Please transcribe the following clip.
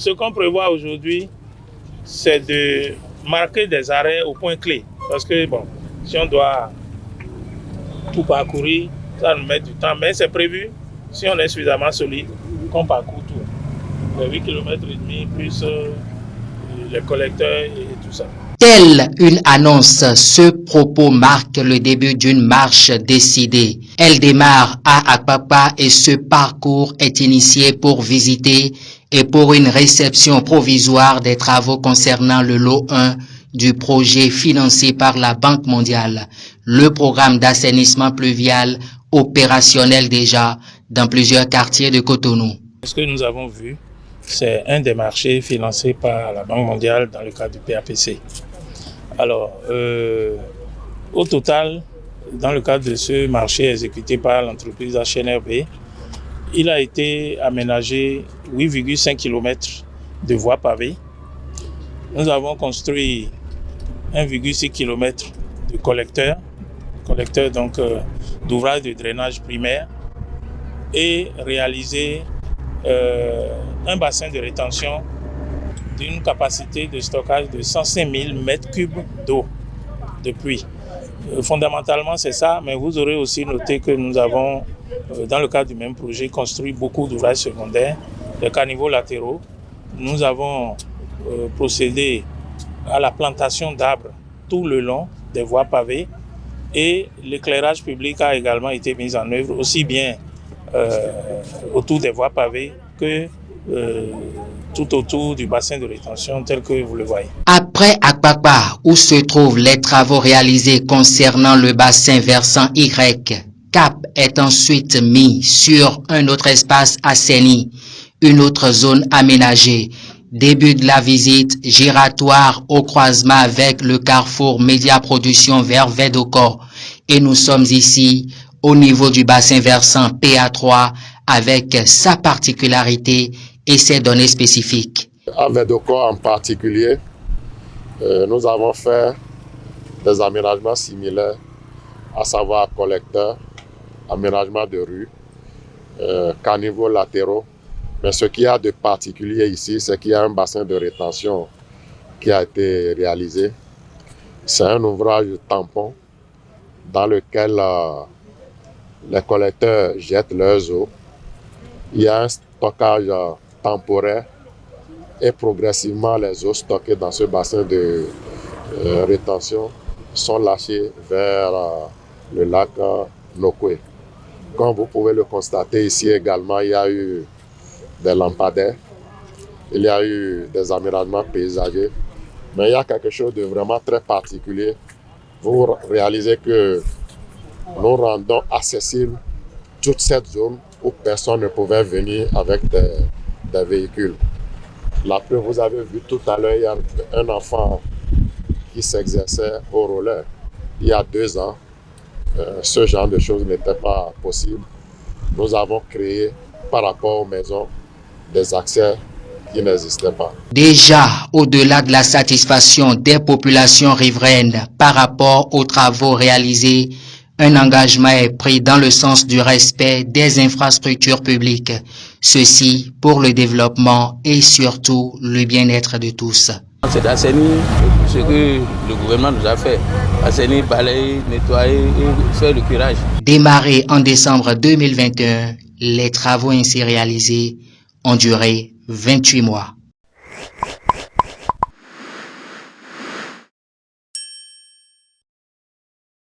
ce qu'on prévoit aujourd'hui, c'est de marquer des arrêts au point clé. Parce que, bon, si on doit tout parcourir, ça va nous mettre du temps. Mais c'est prévu, si on est suffisamment solide, qu'on parcourt tout. Les 8 km et demi, plus les collecteurs et tout ça. Telle une annonce, ce propos marque le début d'une marche décidée. Elle démarre à Akpakpa et ce parcours est initié pour visiter et pour une réception provisoire des travaux concernant le lot 1 du projet financé par la Banque mondiale, le programme d'assainissement pluvial opérationnel déjà dans plusieurs quartiers de Cotonou. Ce que nous avons vu, c'est un des marchés financés par la Banque mondiale dans le cadre du PAPC. Alors, au total, dans le cadre de ce marché exécuté par l'entreprise HNRB, il a été aménagé 8,5 km de voies pavées. Nous avons construit 1,6 km de collecteurs donc d'ouvrages de drainage primaire et réalisé un bassin de rétention d'une capacité de stockage de 105 000 m3 d'eau de pluie. Fondamentalement, c'est ça, mais vous aurez aussi noté que nous avons, dans le cadre du même projet, construit beaucoup d'ouvrages secondaires, des caniveaux latéraux. Nous avons procédé à la plantation d'arbres tout le long des voies pavées et l'éclairage public a également été mis en œuvre aussi bien autour des voies pavées que tout autour du bassin de rétention tel que vous le voyez. Après Akpakpa, où se trouvent les travaux réalisés concernant le bassin versant Y, cap est ensuite mis sur un autre espace assaini, une autre zone aménagée. Début de la visite, giratoire au croisement avec le carrefour Média Production vers Vedoko. Et nous sommes ici au niveau du bassin versant PA3 avec sa particularité et ses données spécifiques. À Vedoko en particulier, nous avons fait des aménagements similaires, à savoir collecteurs, aménagement de rues, caniveaux latéraux. Mais ce qu'il y a de particulier ici, c'est qu'il y a un bassin de rétention qui a été réalisé. C'est un ouvrage tampon dans lequel les collecteurs jettent leurs eaux. Il y a un stockage temporaire et progressivement les eaux stockées dans ce bassin de rétention sont lâchées vers le lac Nokwe. Comme vous pouvez le constater ici également, il y a eu des lampadaires, il y a eu des aménagements paysagers, mais il y a quelque chose de vraiment très particulier. Vous réalisez que nous rendons accessible toute cette zone où personne ne pouvait venir avec des véhicules. La preuve, vous avez vu tout à l'heure, il y a un enfant qui s'exerçait au roller. Il y a 2 ans, ce genre de choses n'était pas possible. Nous avons créé, par rapport aux maisons, des accès qui n'existaient pas. Déjà, au-delà de la satisfaction des populations riveraines par rapport aux travaux réalisés, un engagement est pris dans le sens du respect des infrastructures publiques. Ceci pour le développement et surtout le bien-être de tous. C'est d'assainir ce que le gouvernement nous a fait. Assainir, balayer, nettoyer et faire le curage. Démarrés en décembre 2021, les travaux ainsi réalisés ont duré 28 mois.